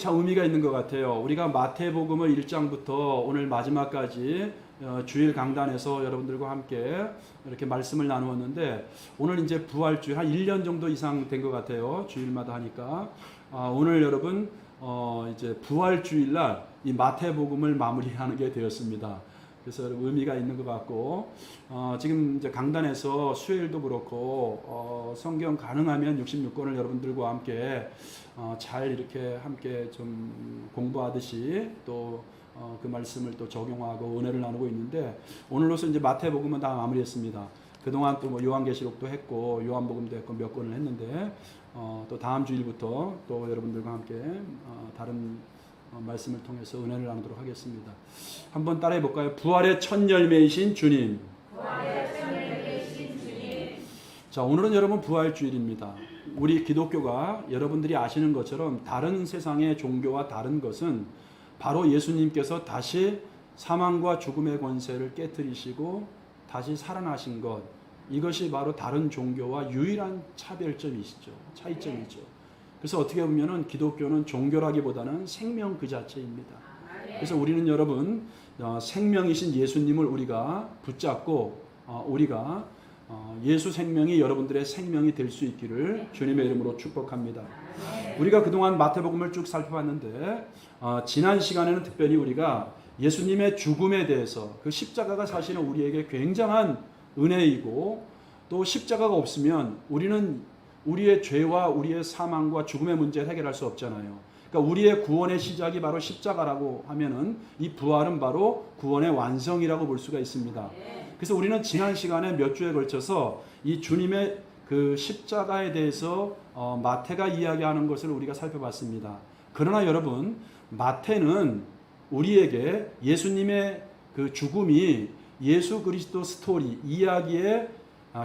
참 의미가 있는 것 같아요. 우리가 마태복음을 1장부터 오늘 마지막까지 주일 강단에서 여러분들과 함께 이렇게 말씀을 나누었는데, 오늘 이제 부활주일 한 1년 정도 이상 된 것 같아요. 주일마다 하니까. 오늘 여러분 이제 부활주일날 이 마태복음을 마무리하는 게 되었습니다. 그래서 의미가 있는 것 같고, 지금 이제 강단에서 수요일도 그렇고 성경 가능하면 66권을 여러분들과 함께 잘 이렇게 함께 좀 공부하듯이 또 그 말씀을 또 적용하고 은혜를 나누고 있는데, 오늘로서 이제 마태복음은 다 마무리했습니다. 그동안 또 뭐 요한계시록도 했고 요한복음도 했고 몇 권을 했는데, 또 다음 주일부터 또 여러분들과 함께 다른 말씀을 통해서 은혜를 나누도록 하겠습니다. 한번 따라해 볼까요? 부활의 첫 열매이신 주님. 부활의 첫 열매이신 주님. 자, 오늘은 여러분 부활주일입니다. 우리 기독교가 여러분들이 아시는 것처럼 다른 세상의 종교와 다른 것은 바로 예수님께서 다시 사망과 죽음의 권세를 깨뜨리시고 다시 살아나신 것, 이것이 바로 다른 종교와 유일한 차별점이시죠. 차이점이죠. 그래서 어떻게 보면은 기독교는 종교라기보다는 생명 그 자체입니다. 그래서 우리는 여러분 생명이신 예수님을 우리가 붙잡고 우리가 예수 생명이 여러분들의 생명이 될 수 있기를 주님의 이름으로 축복합니다. 우리가 그동안 마태복음을 쭉 살펴봤는데, 지난 시간에는 특별히 우리가 예수님의 죽음에 대해서, 그 십자가가 사실은 우리에게 굉장한 은혜이고, 또 십자가가 없으면 우리는 우리의 죄와 우리의 사망과 죽음의 문제를 해결할 수 없잖아요. 그러니까 우리의 구원의 시작이 바로 십자가라고 하면은 이 부활은 바로 구원의 완성이라고 볼 수가 있습니다. 그래서 우리는 지난 시간에 몇 주에 걸쳐서 이 주님의 그 십자가에 대해서 마태가 이야기하는 것을 우리가 살펴봤습니다. 그러나 여러분, 마태는 우리에게 예수님의 그 죽음이 예수 그리스도 스토리, 이야기의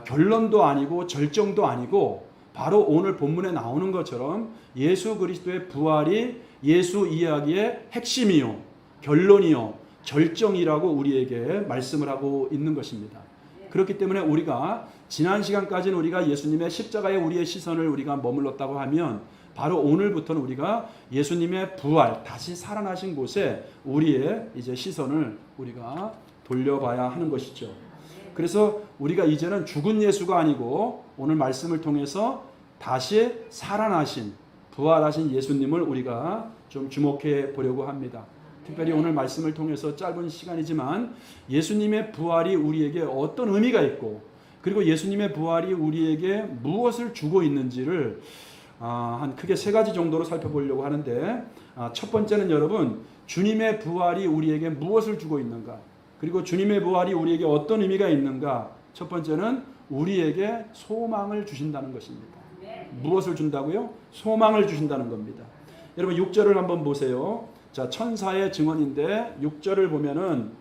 결론도 아니고 절정도 아니고, 바로 오늘 본문에 나오는 것처럼 예수 그리스도의 부활이 예수 이야기의 핵심이요, 결론이요, 절정이라고 우리에게 말씀을 하고 있는 것입니다. 그렇기 때문에 우리가 지난 시간까지는 우리가 예수님의 십자가에 우리의 시선을 우리가 머물렀다고 하면, 바로 오늘부터는 우리가 예수님의 부활, 다시 살아나신 곳에 우리의 이제 시선을 우리가 돌려봐야 하는 것이죠. 그래서 우리가 이제는 죽은 예수가 아니고 오늘 말씀을 통해서 다시 살아나신, 부활하신 예수님을 우리가 좀 주목해 보려고 합니다. 특별히 오늘 말씀을 통해서 짧은 시간이지만 예수님의 부활이 우리에게 어떤 의미가 있고, 그리고 예수님의 부활이 우리에게 무엇을 주고 있는지를 한 크게 세 가지 정도로 살펴보려고 하는데, 첫 번째는 여러분, 주님의 부활이 우리에게 무엇을 주고 있는가, 그리고 주님의 부활이 우리에게 어떤 의미가 있는가. 첫 번째는 우리에게 소망을 주신다는 것입니다. 무엇을 준다고요? 소망을 주신다는 겁니다. 여러분 6절을 한번 보세요. 자, 천사의 증언인데 6절을 보면은,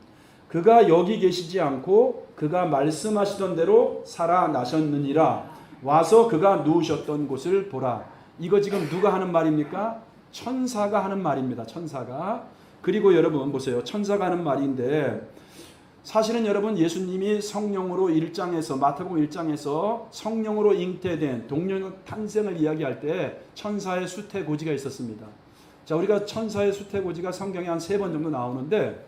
그가 여기 계시지 않고 그가 말씀하시던 대로 살아나셨느니라. 와서 그가 누우셨던 곳을 보라. 이거 지금 누가 하는 말입니까? 천사가 하는 말입니다. 천사가. 그리고 여러분 보세요. 천사가 하는 말인데, 사실은 여러분 예수님이 성령으로 1장에서, 마태복음 1장에서 성령으로 잉태된 동령 탄생을 이야기할 때 천사의 수태고지가 있었습니다. 자, 우리가 천사의 수태고지가 성경에 한 3번 정도 나오는데,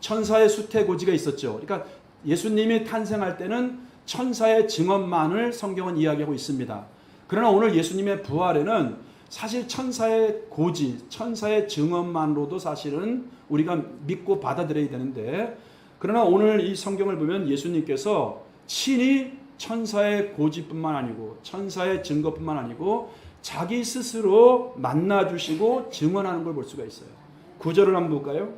천사의 수태고지가 있었죠. 그러니까 예수님이 탄생할 때는 천사의 증언만을 성경은 이야기하고 있습니다. 그러나 오늘 예수님의 부활에는 사실 천사의 고지, 천사의 증언만으로도 사실은 우리가 믿고 받아들여야 되는데, 그러나 오늘 이 성경을 보면 예수님께서 친히 천사의 고지뿐만 아니고 천사의 증거뿐만 아니고 자기 스스로 만나주시고 증언하는 걸 볼 수가 있어요. 9절을 한번 볼까요?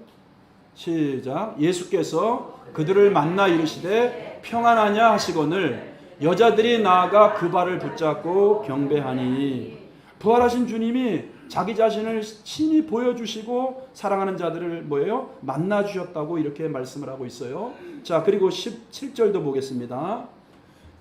시작. 예수께서 그들을 만나 이르시되 평안하냐 하시거늘 여자들이 나아가 그 발을 붙잡고 경배하니. 부활하신 주님이 자기 자신을 친히 보여주시고 사랑하는 자들을 뭐예요? 만나주셨다고 이렇게 말씀을 하고 있어요. 자, 그리고 17절도 보겠습니다.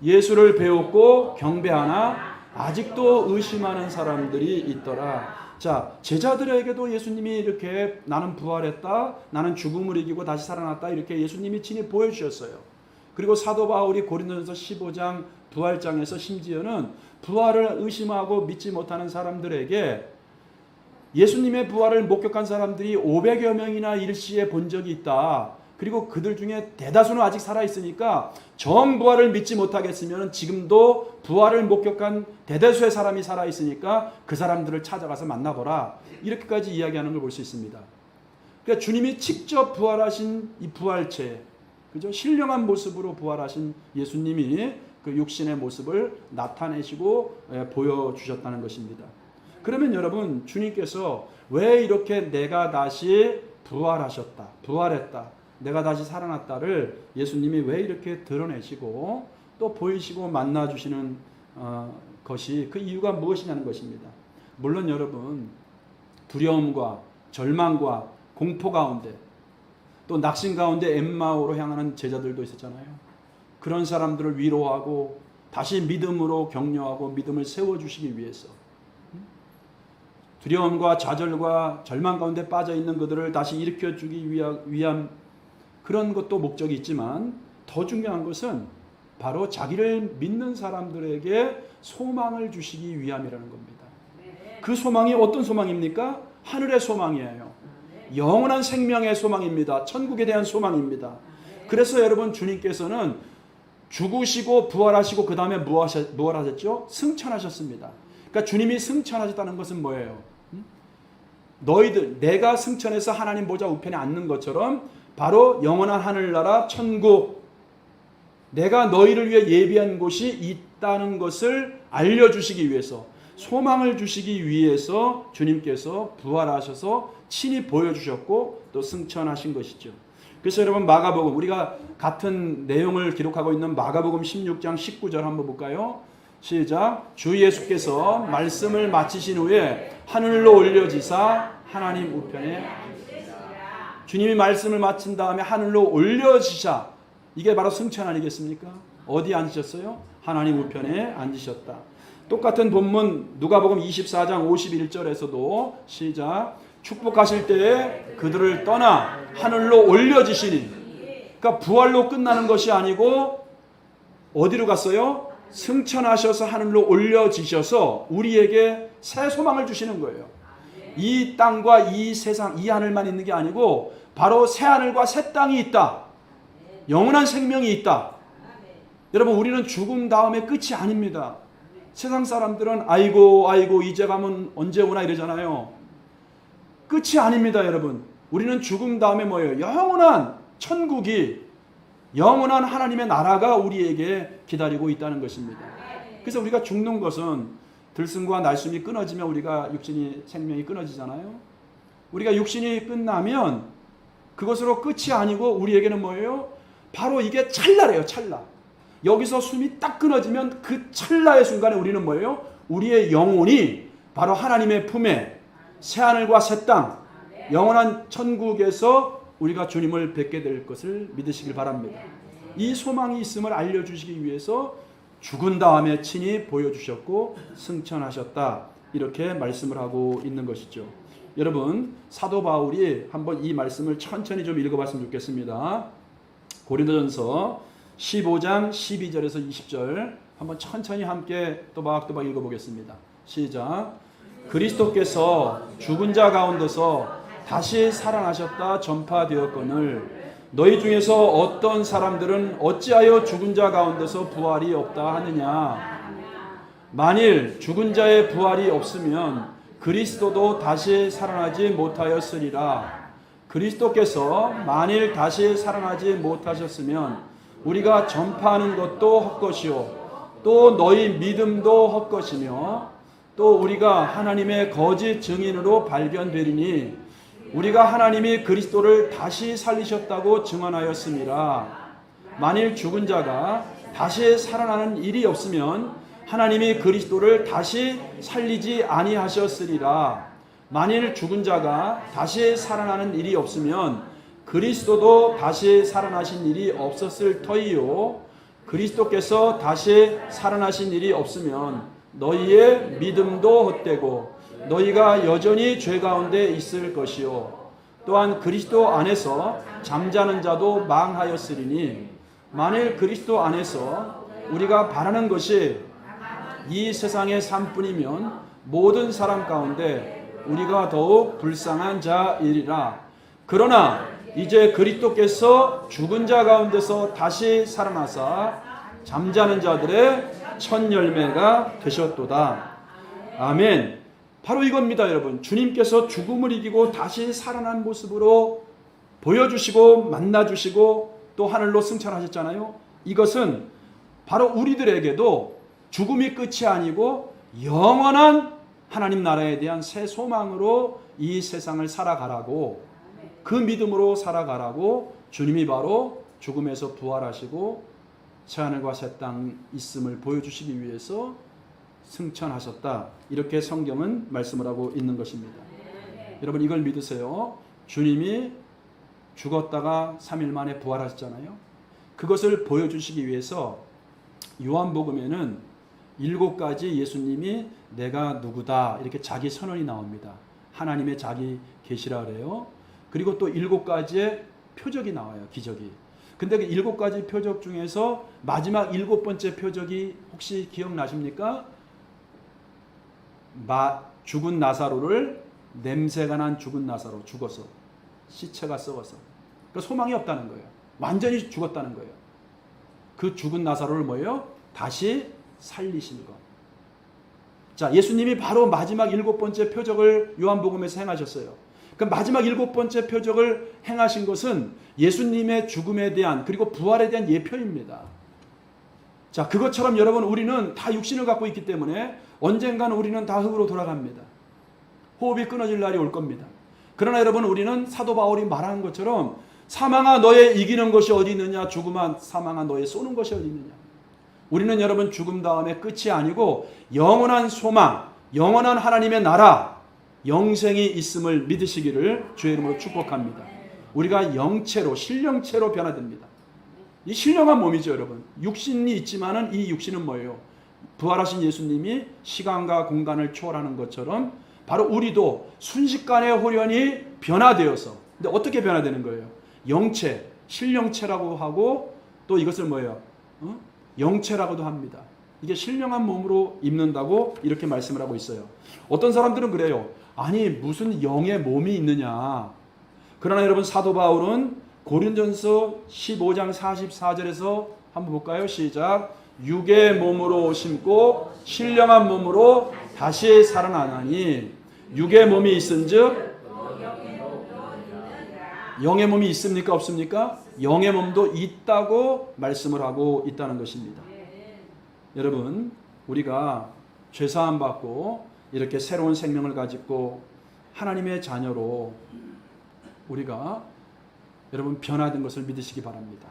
예수를 배웠고 경배하나 아직도 의심하는 사람들이 있더라. 자, 제자들에게도 예수님이 이렇게 나는 부활했다, 나는 죽음을 이기고 다시 살아났다, 이렇게 예수님이 친히 보여주셨어요. 그리고 사도 바울이 고린도전서 15장 부활장에서 심지어는 부활을 의심하고 믿지 못하는 사람들에게 예수님의 부활을 목격한 사람들이 500여 명이나 일시에 본 적이 있다. 그리고 그들 중에 대다수는 아직 살아있으니까 전 부활을 믿지 못하겠으면 지금도 부활을 목격한 대다수의 사람이 살아있으니까 그 사람들을 찾아가서 만나보라. 이렇게까지 이야기하는 걸 볼 수 있습니다. 그러니까 주님이 직접 부활하신 이 부활체, 그죠? 신령한 모습으로 부활하신 예수님이 그 육신의 모습을 나타내시고 보여주셨다는 것입니다. 그러면 여러분, 주님께서 왜 이렇게 내가 다시 부활하셨다, 부활했다, 내가 다시 살아났다를 예수님이 왜 이렇게 드러내시고 또 보이시고 만나주시는 것이, 그 이유가 무엇이냐는 것입니다. 물론 여러분, 두려움과 절망과 공포 가운데 또 낙심 가운데 엠마오로 향하는 제자들도 있었잖아요. 그런 사람들을 위로하고 다시 믿음으로 격려하고 믿음을 세워주시기 위해서, 두려움과 좌절과 절망 가운데 빠져있는 그들을 다시 일으켜주기 위한 그런 것도 목적이 있지만, 더 중요한 것은 바로 자기를 믿는 사람들에게 소망을 주시기 위함이라는 겁니다. 그 소망이 어떤 소망입니까? 하늘의 소망이에요. 영원한 생명의 소망입니다. 천국에 대한 소망입니다. 그래서 여러분, 주님께서는 죽으시고 부활하시고 그 다음에 무엇 하셨죠? 승천하셨습니다. 그러니까 주님이 승천하셨다는 것은 뭐예요? 너희들, 내가 승천해서 하나님 보좌 우편에 앉는 것처럼 바로 영원한 하늘나라 천국, 내가 너희를 위해 예비한 곳이 있다는 것을 알려주시기 위해서, 소망을 주시기 위해서 주님께서 부활하셔서 친히 보여주셨고 또 승천하신 것이죠. 그래서 여러분, 마가복음, 우리가 같은 내용을 기록하고 있는 마가복음 16장 19절 한번 볼까요? 시작. 주 예수께서 말씀을 마치신 후에 하늘로 올려지사 하나님 우편에, 주님이 말씀을 마친 다음에 하늘로 올려지사, 이게 바로 승천 아니겠습니까? 어디 앉으셨어요? 하나님 우편에 앉으셨다. 똑같은 본문 누가복음 24장 51절에서도 시작. 축복하실 때에 그들을 떠나 하늘로 올려지시니, 그러니까 부활로 끝나는 것이 아니고 어디로 갔어요? 승천하셔서 하늘로 올려지셔서 우리에게 새 소망을 주시는 거예요. 이 땅과 이 세상, 이 하늘만 있는 게 아니고 바로 새 하늘과 새 땅이 있다. 영원한 생명이 있다. 여러분, 우리는 죽음 다음에 끝이 아닙니다. 세상 사람들은 아이고 이제 가면 언제 오나 이러잖아요. 끝이 아닙니다, 여러분. 우리는 죽음 다음에 뭐예요? 영원한 천국이, 영원한 하나님의 나라가 우리에게 기다리고 있다는 것입니다. 그래서 우리가 죽는 것은 들숨과 날숨이 끊어지면 우리가 육신이, 생명이 끊어지잖아요. 우리가 육신이 끝나면 그것으로 끝이 아니고 우리에게는 뭐예요? 바로 이게 찰나래요, 찰나. 여기서 숨이 딱 끊어지면 그 찰나의 순간에 우리는 뭐예요? 우리의 영혼이 바로 하나님의 품에 새하늘과 새 땅, 영원한 천국에서 우리가 주님을 뵙게 될 것을 믿으시길 바랍니다. 이 소망이 있음을 알려주시기 위해서 죽은 다음에 친히 보여주셨고 승천하셨다, 이렇게 말씀을 하고 있는 것이죠. 여러분, 사도 바울이 한번 이 말씀을 천천히 좀 읽어봤으면 좋겠습니다. 고린도전서 15장 12절에서 20절 한번 천천히 함께 또박또박 읽어보겠습니다. 시작. 그리스도께서 죽은 자 가운데서 다시 살아나셨다 전파되었거늘 너희 중에서 어떤 사람들은 어찌하여 죽은 자 가운데서 부활이 없다 하느냐. 만일 죽은 자의 부활이 없으면 그리스도도 다시 살아나지 못하였으리라. 그리스도께서 만일 다시 살아나지 못하셨으면 우리가 전파하는 것도 헛것이요 또 너희 믿음도 헛것이며 또 우리가 하나님의 거짓 증인으로 발견되리니 우리가 하나님이 그리스도를 다시 살리셨다고 증언하였습니다. 만일 죽은 자가 다시 살아나는 일이 없으면 하나님이 그리스도를 다시 살리지 아니하셨으리라. 만일 죽은 자가 다시 살아나는 일이 없으면 그리스도도 다시 살아나신 일이 없었을 터이요 그리스도께서 다시 살아나신 일이 없으면 너희의 믿음도 헛되고 너희가 여전히 죄 가운데 있을 것이요 또한 그리스도 안에서 잠자는 자도 망하였으리니 만일 그리스도 안에서 우리가 바라는 것이 이 세상의 삶뿐이면 모든 사람 가운데 우리가 더욱 불쌍한 자이리라. 그러나 이제 그리스도께서 죽은 자 가운데서 다시 살아나사 잠자는 자들의 첫 열매가 되셨도다. 아멘. 바로 이겁니다, 여러분. 주님께서 죽음을 이기고 다시 살아난 모습으로 보여주시고 만나주시고 또 하늘로 승천하셨잖아요. 이것은 바로 우리들에게도 죽음이 끝이 아니고 영원한 하나님 나라에 대한 새 소망으로 이 세상을 살아가라고, 그 믿음으로 살아가라고 주님이 바로 죽음에서 부활하시고 새하늘과 새 땅 있음을 보여주시기 위해서 승천하셨다. 이렇게 성경은 말씀을 하고 있는 것입니다. 여러분 이걸 믿으세요. 주님이 죽었다가 3일 만에 부활하셨잖아요. 그것을 보여주시기 위해서 요한복음에는 7가지 예수님이 내가 누구다 이렇게 자기 선언이 나옵니다. 하나님의 자기 계시라 그래요. 그리고 또 7가지의 표적이 나와요. 기적이. 근데 그 7가지 표적 중에서 마지막 7번째 표적이 혹시 기억나십니까? 죽은 나사로를, 냄새가 난 죽은 나사로, 죽어서 시체가 썩어서, 그러니까 소망이 없다는 거예요. 완전히 죽었다는 거예요. 그 죽은 나사로를 뭐예요? 다시 살리신 것. 자, 예수님이 바로 마지막 7번째 표적을 요한복음에서 행하셨어요. 그 마지막 7번째 표적을 행하신 것은 예수님의 죽음에 대한, 그리고 부활에 대한 예표입니다. 자, 그것처럼 여러분 우리는 다 육신을 갖고 있기 때문에 언젠가는 우리는 다 흙으로 돌아갑니다. 호흡이 끊어질 날이 올 겁니다. 그러나 여러분 우리는 사도 바울이 말하는 것처럼 사망아 너의 이기는 것이 어디 있느냐, 죽음아 사망아 너의 쏘는 것이 어디 있느냐. 우리는 여러분 죽음 다음에 끝이 아니고 영원한 소망, 영원한 하나님의 나라, 영생이 있음을 믿으시기를 주의 이름으로 축복합니다. 우리가 영체로, 신령체로 변화됩니다. 이 신령한 몸이죠, 여러분. 육신이 있지만은 이 육신은 뭐예요? 부활하신 예수님이 시간과 공간을 초월하는 것처럼 바로 우리도 순식간에 호련히 변화되어서, 근데 어떻게 변화되는 거예요? 영체, 신령체라고 하고 또 이것을 뭐예요? 영체라고도 합니다. 이게 신령한 몸으로 입는다고 이렇게 말씀을 하고 있어요. 어떤 사람들은 그래요. 아니 무슨 영의 몸이 있느냐. 그러나 여러분 사도 바울은 고린전서 15장 44절에서 한번 볼까요? 시작. 육의 몸으로 심고 신령한 몸으로 다시 살아나나니 육의 몸이 있은즉 영의 몸이 있습니까? 없습니까? 영의 몸도 있다고 말씀을 하고 있다는 것입니다. 여러분 우리가 죄사함 받고 이렇게 새로운 생명을 가지고 하나님의 자녀로 우리가 여러분 변화된 것을 믿으시기 바랍니다.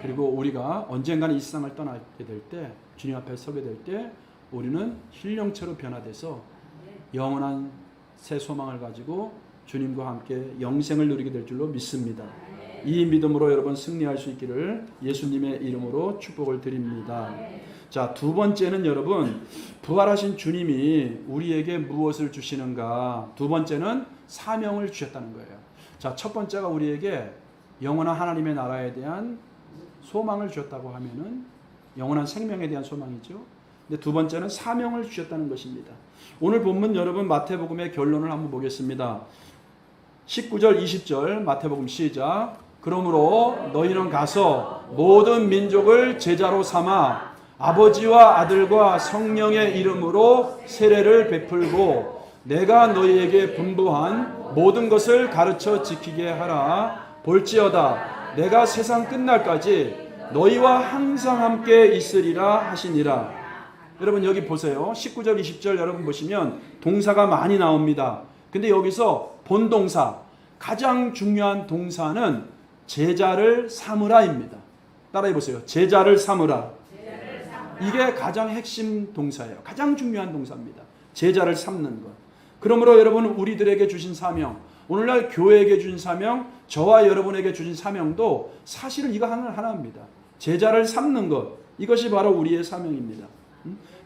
그리고 우리가 언젠가는 이 세상을 떠나게 될 때, 주님 앞에 서게 될 때 우리는 신령체로 변화돼서 영원한 새 소망을 가지고 주님과 함께 영생을 누리게 될 줄로 믿습니다. 이 믿음으로 여러분 승리할 수 있기를 예수님의 이름으로 축복을 드립니다. 자, 두 번째는 여러분 부활하신 주님이 우리에게 무엇을 주시는가? 두 번째는 사명을 주셨다는 거예요. 자, 첫 번째가 우리에게 영원한 하나님의 나라에 대한 소망을 주셨다고 하면은 영원한 생명에 대한 소망이죠. 근데 두 번째는 사명을 주셨다는 것입니다. 오늘 본문 여러분 마태복음의 결론을 한번 보겠습니다. 19절 20절 마태복음 시작. 그러므로 너희는 가서 모든 민족을 제자로 삼아 아버지와 아들과 성령의 이름으로 세례를 베풀고 내가 너희에게 분부한 모든 것을 가르쳐 지키게 하라. 볼지어다 내가 세상 끝날까지 너희와 항상 함께 있으리라 하시니라. 여러분 여기 보세요. 19절 20절 여러분 보시면 동사가 많이 나옵니다. 근데 여기서 본동사, 가장 중요한 동사는 제자를 삼으라입니다. 따라해 보세요. 제자를 삼으라. 이게 가장 핵심 동사예요. 가장 중요한 동사입니다. 제자를 삼는 것. 그러므로 여러분 우리들에게 주신 사명, 오늘날 교회에게 주신 사명, 저와 여러분에게 주신 사명도 사실은 이거 하나입니다. 제자를 삼는 것, 이것이 바로 우리의 사명입니다.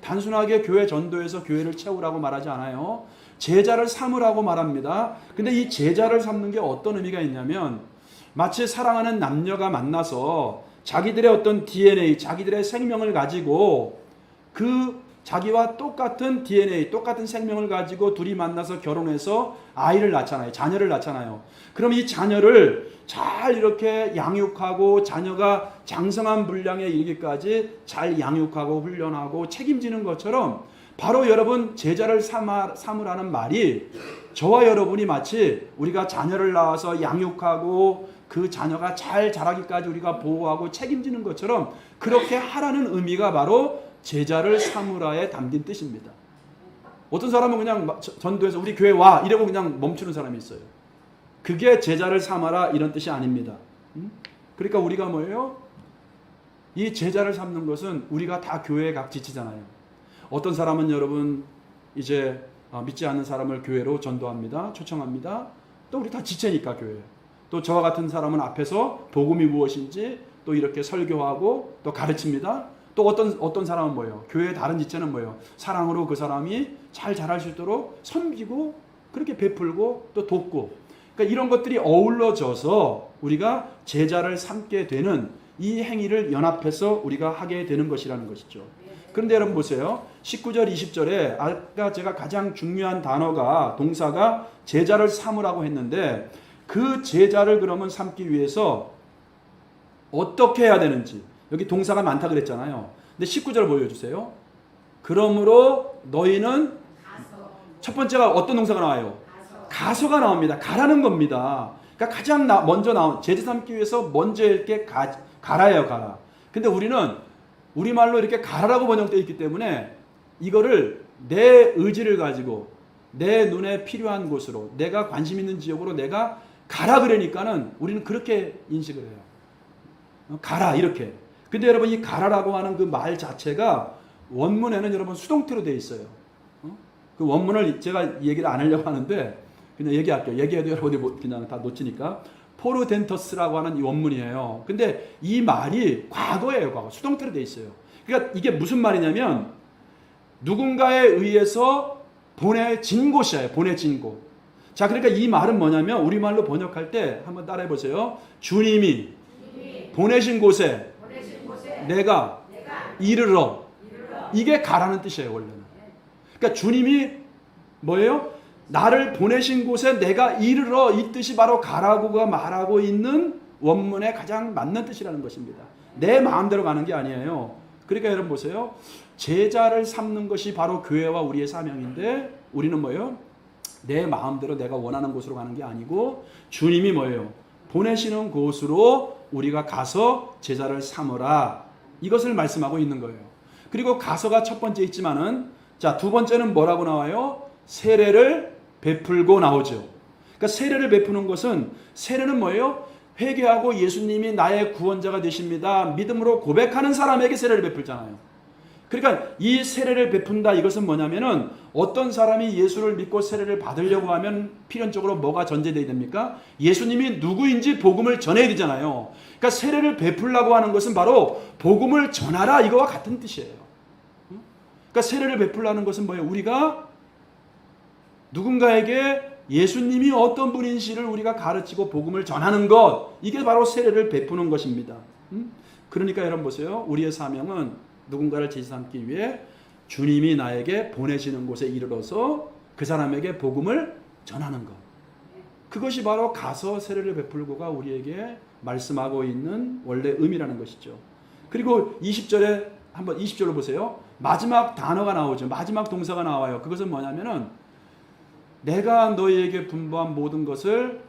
단순하게 교회 전도에서 교회를 채우라고 말하지 않아요. 제자를 삼으라고 말합니다. 근데 이 제자를 삼는 게 어떤 의미가 있냐면 마치 사랑하는 남녀가 만나서 자기들의 어떤 DNA, 자기들의 생명을 가지고 그 자기와 똑같은 DNA, 똑같은 생명을 가지고 둘이 만나서 결혼해서 아이를 낳잖아요. 자녀를 낳잖아요. 그럼 이 자녀를 잘 이렇게 양육하고 자녀가 장성한 분량에 이르기까지 잘 양육하고 훈련하고 책임지는 것처럼 바로 여러분 제자를 삼으라는 말이 저와 여러분이 마치 우리가 자녀를 낳아서 양육하고 그 자녀가 잘 자라기까지 우리가 보호하고 책임지는 것처럼 그렇게 하라는 의미가 바로 제자를 삼으라에 담긴 뜻입니다. 어떤 사람은 그냥 전도해서 우리 교회 와 이러고 그냥 멈추는 사람이 있어요. 그게 제자를 삼아라 이런 뜻이 아닙니다. 그러니까 우리가 뭐예요? 이 제자를 삼는 것은 우리가 다 교회에 각 지치잖아요. 어떤 사람은 여러분 이제 믿지 않는 사람을 교회로 전도합니다. 초청합니다. 또 우리 다 지체니까 교회. 또 저와 같은 사람은 앞에서 복음이 무엇인지 또 이렇게 설교하고 또 가르칩니다. 또 어떤 사람은 뭐예요? 교회의 다른 지체는 뭐예요? 사랑으로 그 사람이 잘 자랄 수 있도록 섬기고 그렇게 베풀고 또 돕고. 그러니까 이런 것들이 어우러져서 우리가 제자를 삼게 되는 이 행위를 연합해서 우리가 하게 되는 것이라는 것이죠. 그런데 여러분 보세요. 19절 20절에 아까 제가 가장 중요한 단어가 동사가 제자를 삼으라고 했는데 그 제자를 그러면 삼기 위해서 어떻게 해야 되는지 여기 동사가 많다 그랬잖아요. 근데 19절 보여주세요. 그러므로 너희는 첫 번째가 어떤 동사가 나와요? 가서가 나옵니다. 가라는 겁니다. 그러니까 가장 먼저 나온 제자 삼기 위해서 먼저 이렇게 가라예요. 가라. 근데 우리는 우리말로 이렇게 가라라고 번역되어 있기 때문에 이거를 내 의지를 가지고 내 눈에 필요한 곳으로 내가 관심 있는 지역으로 내가 가라 그러니까는 우리는 그렇게 인식을 해요. 가라 이렇게. 근데 여러분 이 가라라고 하는 그 말 자체가 원문에는 여러분 수동태로 되어 있어요. 그 원문을 제가 얘기를 안 하려고 하는데 그냥 얘기할게요. 얘기해도 여러분이 그냥 다 놓치니까. 포르덴터스라고 하는 이 원문이에요. 근데 이 말이 과거예요. 과거. 수동태로 되어 있어요. 그러니까 이게 무슨 말이냐면 누군가에 의해서 보내진 곳이에요. 보내진 곳. 자, 그러니까 이 말은 뭐냐면 우리말로 번역할 때 한번 따라해 보세요. 주님이 보내신 곳에 내가 이르러. 이게 가라는 뜻이에요. 원래는. 그러니까 주님이 뭐예요? 나를 보내신 곳에 내가 이르러 이 뜻이 바로 가라고가 말하고 있는 원문에 가장 맞는 뜻이라는 것입니다. 내 마음대로 가는 게 아니에요. 그러니까 여러분 보세요. 제자를 삼는 것이 바로 교회와 우리의 사명인데 우리는 뭐예요? 내 마음대로 내가 원하는 곳으로 가는 게 아니고 주님이 뭐예요? 보내시는 곳으로 우리가 가서 제자를 삼으라. 이것을 말씀하고 있는 거예요. 그리고 가서가 첫 번째 있지만은 자, 두 번째는 뭐라고 나와요? 세례를 베풀고 나오죠. 그러니까 세례를 베푸는 것은 세례는 뭐예요? 회개하고 예수님이 나의 구원자가 되십니다. 믿음으로 고백하는 사람에게 세례를 베풀잖아요. 그러니까 이 세례를 베푼다 이것은 뭐냐면은 어떤 사람이 예수를 믿고 세례를 받으려고 하면 필연적으로 뭐가 전제되어야 됩니까? 예수님이 누구인지 복음을 전해야 되잖아요. 그러니까 세례를 베풀라고 하는 것은 바로 복음을 전하라 이거와 같은 뜻이에요. 그러니까 세례를 베풀라는 것은 뭐예요? 우리가 누군가에게 예수님이 어떤 분인지를 우리가 가르치고 복음을 전하는 것 이게 바로 세례를 베푸는 것입니다. 그러니까 여러분 보세요. 우리의 사명은 누군가를 제자 삼기 위해 주님이 나에게 보내시는 곳에 이르러서 그 사람에게 복음을 전하는 것. 그것이 바로 가서 세례를 베풀고가 우리에게 말씀하고 있는 원래 의미라는 것이죠. 그리고 20절에 한번 20절로 보세요. 마지막 단어가 나오죠. 마지막 동사가 나와요. 그것은 뭐냐면은 내가 너희에게 분부한 모든 것을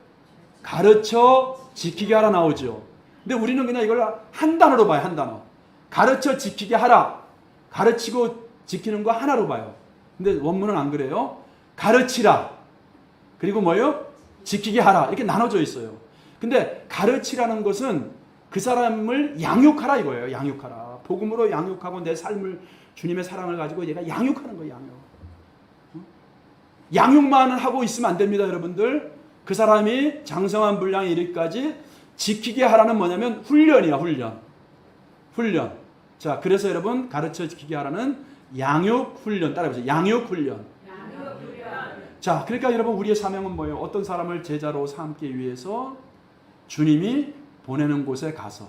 가르쳐 지키게 하라 나오죠. 근데 우리는 그냥 이걸 한 단어로 봐요. 한 단어. 가르쳐 지키게 하라. 가르치고 지키는 거 하나로 봐요. 근데 원문은 안 그래요. 가르치라. 그리고 뭐예요? 지키게 하라. 이렇게 나눠져 있어요. 근데 가르치라는 것은 그 사람을 양육하라 이거예요. 양육하라. 복음으로 양육하고 내 삶을 주님의 사랑을 가지고 얘가 양육하는 거예요. 양육만 하고 있으면 안 됩니다. 여러분들. 그 사람이 장성한 분량에 이르기까지 지키게 하라는 뭐냐면 훈련이야. 훈련. 자, 그래서 여러분 가르쳐 지키게 하라는 양육 훈련 따라해보세요. 양육 훈련. 자, 그러니까 여러분 우리의 사명은 뭐예요? 어떤 사람을 제자로 삼기 위해서 주님이 보내는 곳에 가서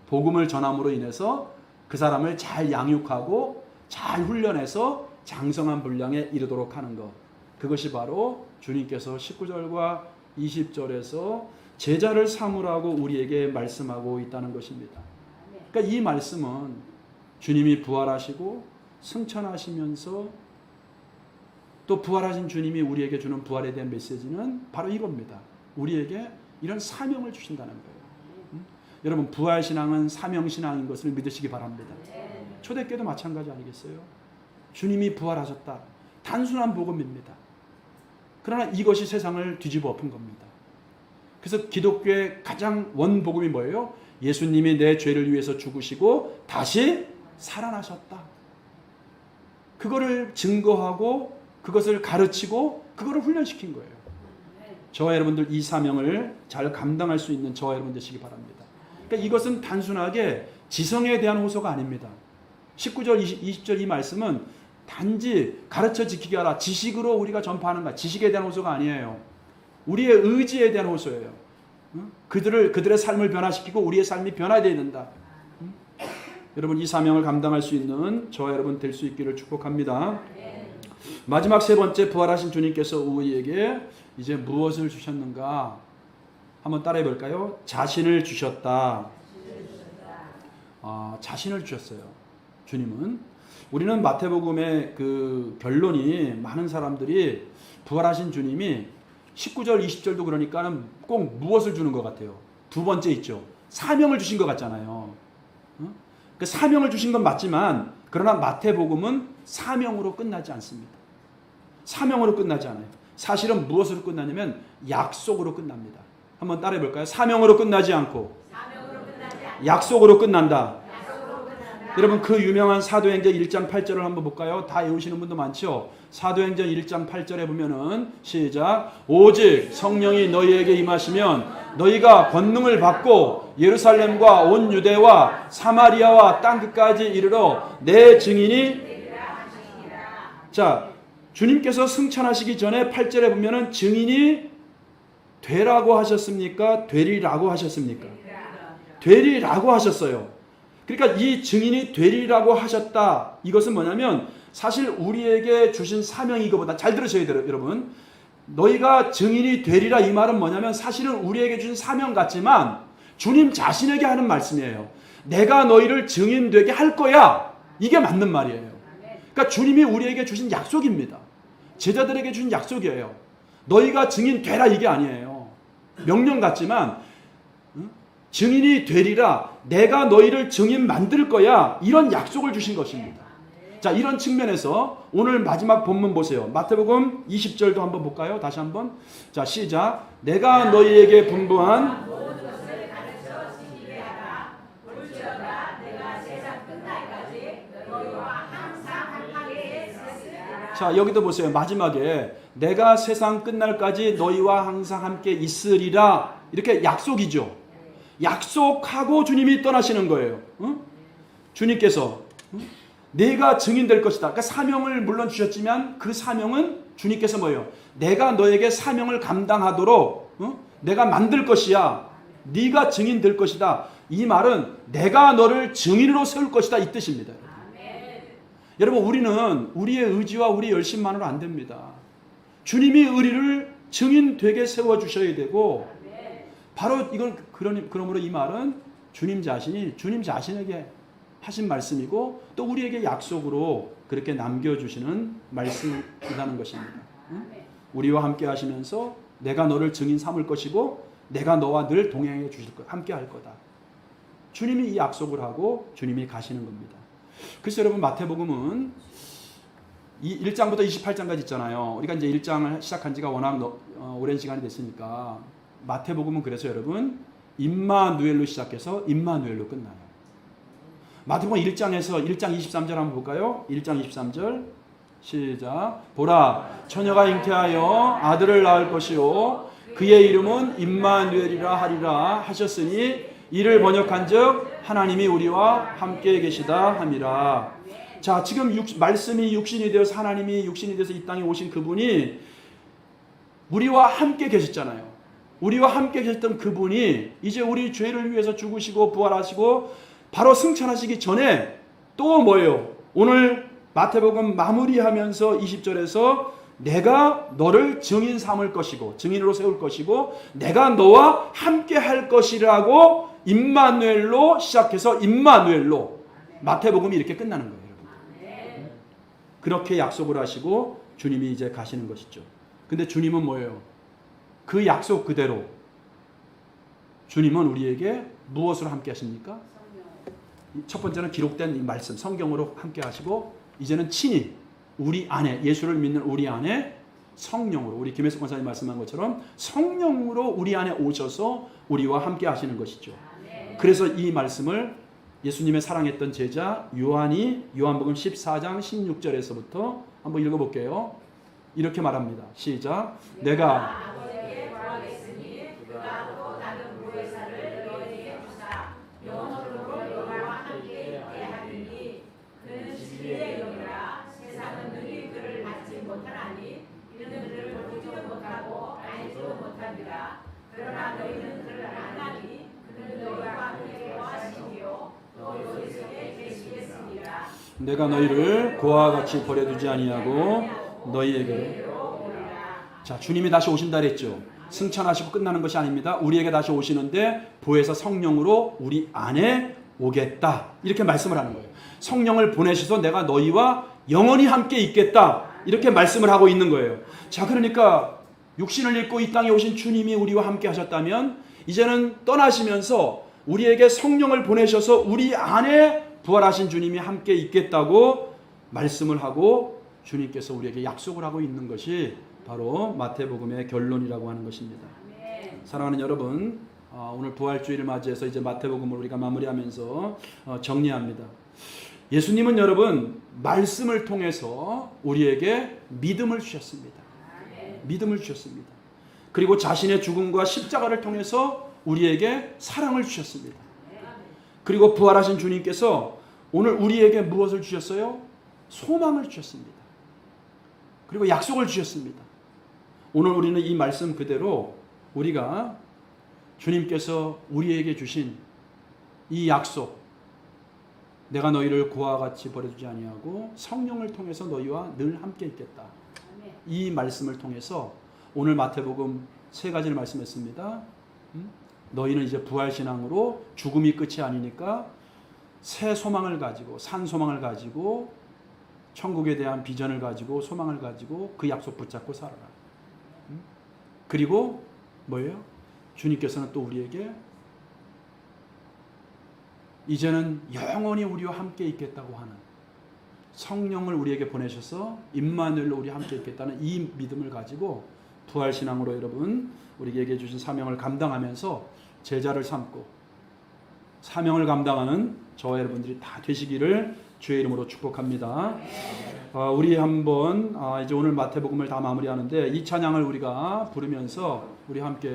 복음을 전함으로 인해서 그 사람을 잘 양육하고 잘 훈련해서 장성한 분량에 이르도록 하는 것. 그것이 바로 주님께서 19절과 20절에서 제자를 삼으라고 우리에게 말씀하고 있다는 것입니다. 그러니까 이 말씀은 주님이 부활하시고 승천하시면서 또 부활하신 주님이 우리에게 주는 부활에 대한 메시지는 바로 이겁니다. 우리에게 이런 사명을 주신다는 거예요. 여러분, 부활신앙은 사명신앙인 것을 믿으시기 바랍니다. 초대교회도 마찬가지 아니겠어요? 주님이 부활하셨다. 단순한 복음입니다. 그러나 이것이 세상을 뒤집어 엎은 겁니다. 그래서 기독교의 가장 원복음이 뭐예요? 예수님이 내 죄를 위해서 죽으시고 다시 살아나셨다. 그거를 증거하고 그것을 가르치고 그거를 훈련시킨 거예요. 저와 여러분들 이 사명을 잘 감당할 수 있는 저와 여러분 되시기 바랍니다. 그러니까 이것은 단순하게 지성에 대한 호소가 아닙니다. 19절, 20절 이 말씀은 단지 가르쳐 지키게 하라. 지식으로 우리가 전파하는 것, 지식에 대한 호소가 아니에요. 우리의 의지에 대한 호소예요. 그들의 삶을 변화시키고 우리의 삶이 변화되어야 된다. 여러분, 이 사명을 감당할 수 있는 저와 여러분 될 수 있기를 축복합니다. 마지막 세 번째, 부활하신 주님께서 우리에게 이제 무엇을 주셨는가? 한번 따라해 볼까요? 자신을 주셨다. 자신을 주셨어요. 주님은. 우리는 마태복음의 그 결론이 많은 사람들이 부활하신 주님이 19절, 20절도 그러니까는 꼭 무엇을 주는 것 같아요. 두 번째 있죠. 사명을 주신 것 같잖아요. 그 사명을 주신 건 맞지만 그러나 마태복음은 사명으로 끝나지 않습니다. 사명으로 끝나지 않아요. 사실은 무엇으로 끝나냐면 약속으로 끝납니다. 한번 따라해 볼까요? 사명으로 끝나지 않고 약속으로 끝난다. 여러분, 그 유명한 사도행전 1장 8절을 한번 볼까요? 다 외우시는 분도 많죠? 사도행전 1장 8절에 보면은 시작. 오직 성령이 너희에게 임하시면 너희가 권능을 받고 예루살렘과 온 유대와 사마리아와 땅끝까지 이르러 내 증인이. 자, 주님께서 승천하시기 전에 8절에 보면은 증인이 되라고 하셨습니까? 되리라고 하셨습니까? 되리라고 하셨어요. 그러니까 이 증인이 되리라고 하셨다. 이것은 뭐냐면 사실 우리에게 주신 사명이 이거보다, 잘 들으셔야 돼요, 여러분. 너희가 증인이 되리라, 이 말은 뭐냐면 사실은 우리에게 주신 사명 같지만 주님 자신에게 하는 말씀이에요. 내가 너희를 증인 되게 할 거야. 이게 맞는 말이에요. 그러니까 주님이 우리에게 주신 약속입니다. 제자들에게 주신 약속이에요. 너희가 증인 되라, 이게 아니에요. 명령 같지만 증인이 되리라, 내가 너희를 증인 만들 거야, 이런 약속을 주신 것입니다. 자, 이런 측면에서 오늘 마지막 본문 보세요. 마태복음 20절도 한번 볼까요? 다시 한번. 자, 시작. 내가 너희에게 분부한 모든 것을 가르쳐 지키게 하라. 볼지어다 내가 세상 끝날까지 너희와 항상 함께 있으리라. 자, 여기도 보세요. 마지막에 내가 세상 끝날까지 너희와 항상 함께 있으리라. 이렇게 약속이죠. 약속하고 주님이 떠나시는 거예요. 주님께서 내가 증인 될 것이다. 그러니까 사명을 물론 주셨지만 그 사명은 주님께서 뭐예요? 내가 너에게 사명을 감당하도록 내가 만들 것이야. 네가 증인 될 것이다. 이 말은 내가 너를 증인으로 세울 것이다, 이 뜻입니다. 여러분, 우리는 우리의 의지와 우리의 열심만으로 안 됩니다. 주님이 우리를 증인 되게 세워주셔야 되고, 바로 이건 그러므로 이 말은 주님 자신에게 하신 말씀이고 또 우리에게 약속으로 그렇게 남겨주시는 말씀이라는 것입니다. 우리와 함께 하시면서 내가 너를 증인 삼을 것이고 내가 너와 늘 동행해 주실 것, 함께 할 거다. 주님이 이 약속을 하고 주님이 가시는 겁니다. 그래서 여러분, 마태복음은 이 1장부터 28장까지 있잖아요. 우리가 이제 1장을 시작한 지가 워낙 오랜 시간이 됐으니까 마태복음은 그래서 여러분 임마누엘로 시작해서 임마누엘로 끝나요. 마태복음 1장에서 1장 23절 한번 볼까요? 1장 23절 시작. 보라, 처녀가 잉태하여 아들을 낳을 것이요 그의 이름은 임마누엘이라 하리라 하셨으니 이를 번역한즉 하나님이 우리와 함께 계시다 함이라. 자, 지금 말씀이 육신이 되어서 하나님이 육신이 되어서 이 땅에 오신 그분이 우리와 함께 계셨잖아요. 우리와 함께 계셨던 그분이 이제 우리 죄를 위해서 죽으시고 부활하시고 바로 승천하시기 전에 또 뭐예요? 오늘 마태복음 마무리하면서 20절에서 내가 너를 증인 삼을 것이고 증인으로 세울 것이고 내가 너와 함께 할 것이라고 임마누엘로 시작해서 임마누엘로 마태복음이 이렇게 끝나는 거예요. 여러분. 그렇게 약속을 하시고 주님이 이제 가시는 것이죠. 근데 주님은 뭐예요? 그 약속 그대로 주님은 우리에게 무엇으로 함께 하십니까? 첫 번째는 기록된 이 말씀 성경으로 함께 하시고 이제는 친히 우리 안에 예수를 믿는 우리 안에 성령으로 우리 김혜숙 권사님 말씀한 것처럼 성령으로 우리 안에 오셔서 우리와 함께 하시는 것이죠. 그래서 이 말씀을 예수님의 사랑했던 제자 요한이 요한복음 14장 16절에서부터 한번 읽어볼게요. 이렇게 말합니다. 시작. 내가 아버지에게 구하겠으니 그가 또 다른 보혜사를 너희에게 주사 영원토록 너희와 함께 있게 하리니 그는 진리의 영이라 세상은 능히 그를 받지 못하나니 이는 그를 보지도 못하고 알지도 못하리라. 그러나 너희는 그를 아나니 그는 너희와 함께 거하시니요 또 너희 속에 계시겠으리라. 내가 너희를 고아와 같이 버려두지 아니하고 너희에게 자 주님이 다시 오신다 그랬죠. 승천하시고 끝나는 것이 아닙니다. 우리에게 다시 오시는데 보혜사 성령으로 우리 안에 오겠다 이렇게 말씀을 하는 거예요. 성령을 보내셔서 내가 너희와 영원히 함께 있겠다 이렇게 말씀을 하고 있는 거예요. 자 그러니까 육신을 입고 이 땅에 오신 주님이 우리와 함께 하셨다면 이제는 떠나시면서 우리에게 성령을 보내셔서 우리 안에 부활하신 주님이 함께 있겠다고 말씀을 하고 주님께서 우리에게 약속을 하고 있는 것이 바로 마태복음의 결론이라고 하는 것입니다. 사랑하는 여러분, 오늘 부활주의를 맞이해서 이제 마태복음을 우리가 마무리하면서 정리합니다. 예수님은 여러분 말씀을 통해서 우리에게 믿음을 주셨습니다. 믿음을 주셨습니다. 그리고 자신의 죽음과 십자가를 통해서 우리에게 사랑을 주셨습니다. 그리고 부활하신 주님께서 오늘 우리에게 무엇을 주셨어요? 소망을 주셨습니다. 그리고 약속을 주셨습니다. 오늘 우리는 이 말씀 그대로 우리가 주님께서 우리에게 주신 이 약속 내가 너희를 고아와 같이 버려두지 아니하고 성령을 통해서 너희와 늘 함께 있겠다. 이 말씀을 통해서 오늘 마태복음 세 가지를 말씀했습니다. 너희는 이제 부활신앙으로 죽음이 끝이 아니니까 새 소망을 가지고 산 소망을 가지고 천국에 대한 비전을 가지고 소망을 가지고 그 약속 붙잡고 살아라. 그리고 뭐예요? 주님께서는 또 우리에게 이제는 영원히 우리와 함께 있겠다고 하는 성령을 우리에게 보내셔서 임마누엘로 우리 함께 있겠다는 이 믿음을 가지고 부활신앙으로 여러분 우리에게 주신 사명을 감당하면서 제자를 삼고 사명을 감당하는 저와 여러분들이 다 되시기를 주의 이름으로 축복합니다. 우리 한번 이제 오늘 마태복음을 다 마무리하는데 이 찬양을 우리가 부르면서 우리 함께